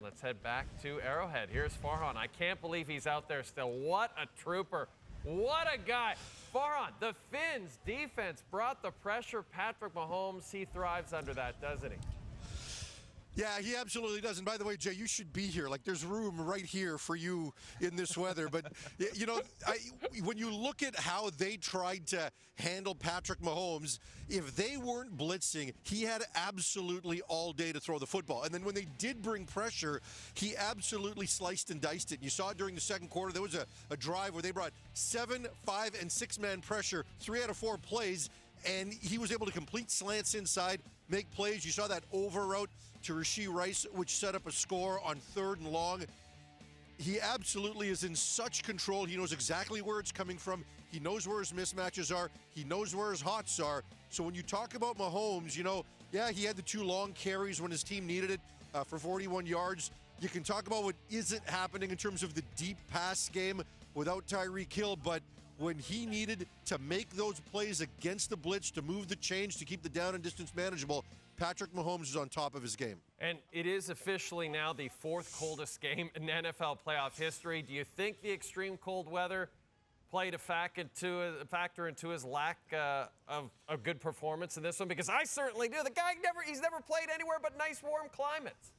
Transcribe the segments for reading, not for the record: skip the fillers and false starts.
Let's head back to Arrowhead. Here's Farhan. I can't believe he's out there still. What a trooper. What a guy. Farhan, the Finns defense brought the pressure. Patrick Mahomes, he thrives under that, doesn't he? Yeah, he absolutely does. And by the way, Jay, you should be here. Like, there's room right here for you in this weather. But, you know, when you look at how they tried to handle Patrick Mahomes, if they weren't blitzing, he had absolutely all day to throw the football. And then when they did bring pressure, he absolutely sliced and diced it. And you saw it during the second quarter. There was a drive where they brought 7, 5, and 6-man pressure, 3 out of 4 plays, and he was able to complete slants inside, make plays. You saw that over route to Rashee Rice, which set up a score on 3rd and long. He absolutely is in such control. He knows exactly where it's coming from. He knows where his mismatches are. He knows where his hots are. So when you talk about Mahomes, you know, yeah, he had the 2 long carries when his team needed it for 41 yards. You can talk about what isn't happening in terms of the deep pass game without Tyreek Hill, but when he needed to make those plays against the blitz, to move the change, to keep the down and distance manageable, Patrick Mahomes is on top of his game. And it is officially now the 4th coldest game in NFL playoff history. Do you think the extreme cold weather played a factor into his lack of a good performance in this one? Because I certainly do. The guy he's never played anywhere but nice warm climates.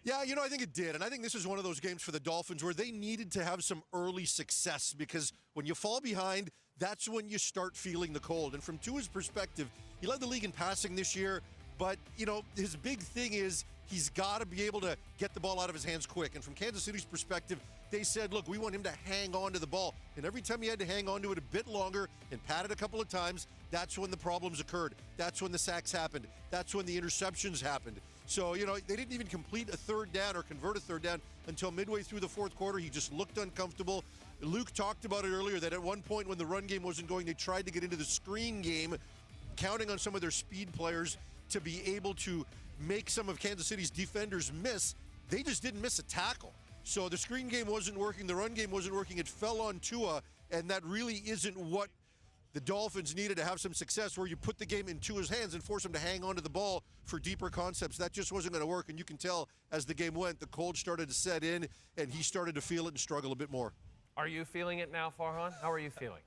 Yeah, you know, I think it did. And I think this is one of those games for the Dolphins where they needed to have some early success, because when you fall behind, that's when you start feeling the cold. And from Tua's perspective, he led the league in passing this year, but, you know, his big thing is he's got to be able to get the ball out of his hands quick. And from Kansas City's perspective, they said, look, we want him to hang on to the ball. And every time he had to hang on to it a bit longer and pat it a couple of times, that's when the problems occurred. That's when the sacks happened. That's when the interceptions happened. So, you know, they didn't even complete a 3rd down or convert a 3rd down until midway through the 4th quarter. He just looked uncomfortable. Luke talked about it earlier that at one point when the run game wasn't going, they tried to get into the screen game, counting on some of their speed players to be able to make some of Kansas City's defenders miss. They just didn't miss a tackle. So the screen game wasn't working. The run game wasn't working. It fell on Tua, and that really isn't what the Dolphins needed to have some success, where you put the game in Tua's hands and force him to hang on to the ball for deeper concepts. That just wasn't going to work, and you can tell as the game went, the cold started to set in, and he started to feel it and struggle a bit more. Are you feeling it now, Farhan? How are you feeling?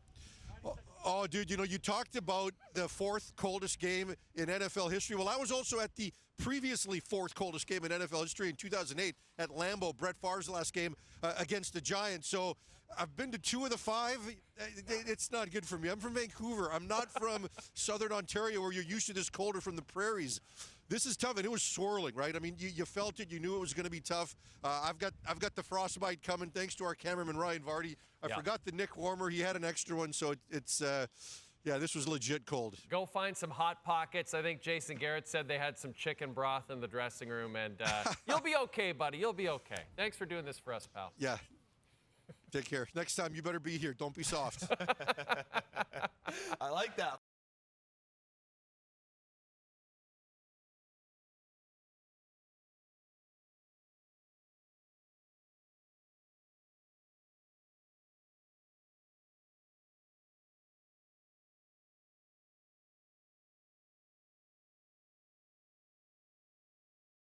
Oh, dude, you know, you talked about the 4th coldest game in NFL history. Well, I was also at the previously 4th coldest game in NFL history in 2008 at Lambeau, Brett Favre's last game against the Giants. So I've been to 2 of the 5. It's not good for me. I'm from Vancouver. I'm not from Southern Ontario, where you're used to this colder from the prairies. This is tough, and it was swirling, right? I mean, you felt it. You knew it was going to be tough. I've got the frostbite coming, thanks to our cameraman Ryan Vardy. I forgot the Nick warmer. He had an extra one, so it's yeah, this was legit cold. Go find some Hot Pockets. I think Jason Garrett said they had some chicken broth in the dressing room, and you'll be okay, buddy. You'll be okay. Thanks for doing this for us, pal. Yeah. Take care. Next time, you better be here. Don't be soft. I like that.